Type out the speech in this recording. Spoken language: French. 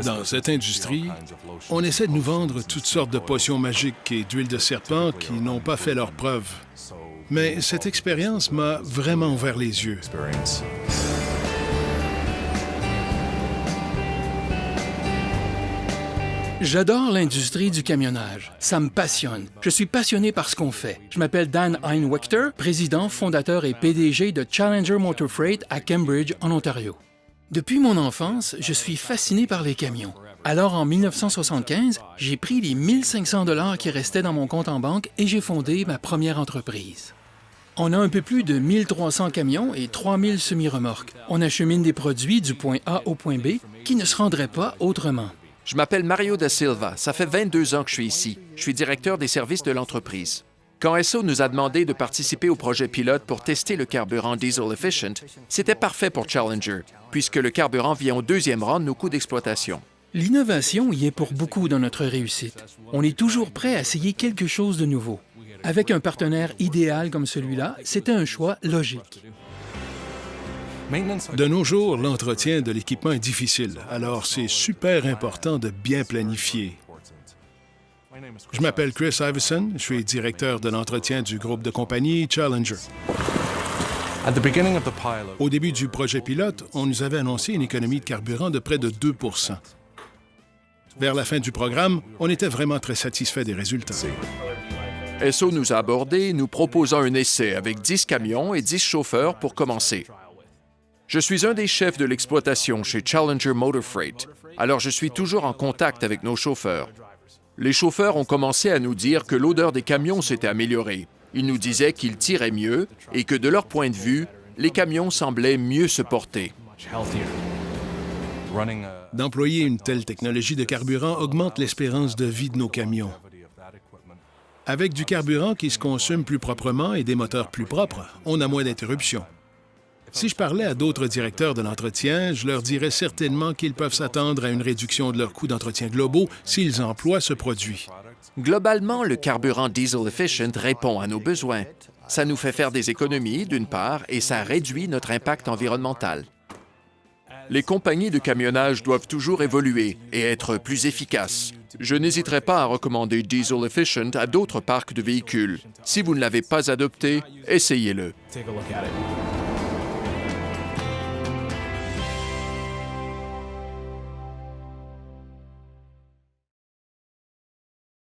Dans cette industrie, on essaie de nous vendre toutes sortes de potions magiques et d'huiles de serpent qui n'ont pas fait leurs preuves. Mais cette expérience m'a vraiment ouvert les yeux. J'adore l'industrie du camionnage. Ça me passionne. Je suis passionné par ce qu'on fait. Je m'appelle Dan Einwechter, président, fondateur et PDG de Challenger Motor Freight à Cambridge, en Ontario. Depuis mon enfance, je suis fasciné par les camions. Alors, en 1975, j'ai pris les 1500 $ qui restaient dans mon compte en banque et j'ai fondé ma première entreprise. On a un peu plus de 1300 camions et 3000 semi-remorques. On achemine des produits du point A au point B qui ne se rendraient pas autrement. Je m'appelle Mario da Silva. Ça fait 22 ans que je suis ici. Je suis directeur des services de l'entreprise. Quand Esso nous a demandé de participer au projet pilote pour tester le carburant Diesel Efficient, c'était parfait pour Challenger, puisque le carburant vient au deuxième rang de nos coûts d'exploitation. L'innovation y est pour beaucoup dans notre réussite. On est toujours prêt à essayer quelque chose de nouveau. Avec un partenaire idéal comme celui-là, c'était un choix logique. De nos jours, l'entretien de l'équipement est difficile, alors c'est super important de bien planifier. Je m'appelle Chris Iveson, je suis directeur de l'entretien du groupe de compagnie Challenger. Au début du projet pilote, on nous avait annoncé une économie de carburant de près de 2 %. Vers la fin du programme, on était vraiment très satisfait des résultats. Esso nous a abordés, nous proposant un essai avec 10 camions et 10 chauffeurs pour commencer. Je suis un des chefs de l'exploitation chez Challenger Motor Freight, alors je suis toujours en contact avec nos chauffeurs. Les chauffeurs ont commencé à nous dire que l'odeur des camions s'était améliorée. Ils nous disaient qu'ils tiraient mieux et que, de leur point de vue, les camions semblaient mieux se porter. D'employer une telle technologie de carburant augmente l'espérance de vie de nos camions. Avec du carburant qui se consomme plus proprement et des moteurs plus propres, on a moins d'interruptions. Si je parlais à d'autres directeurs de l'entretien, je leur dirais certainement qu'ils peuvent s'attendre à une réduction de leurs coûts d'entretien globaux s'ils emploient ce produit. Globalement, le carburant Diesel Efficient répond à nos besoins. Ça nous fait faire des économies, d'une part, et ça réduit notre impact environnemental. Les compagnies de camionnage doivent toujours évoluer et être plus efficaces. Je n'hésiterai pas à recommander Diesel Efficient à d'autres parcs de véhicules. Si vous ne l'avez pas adopté, essayez-le.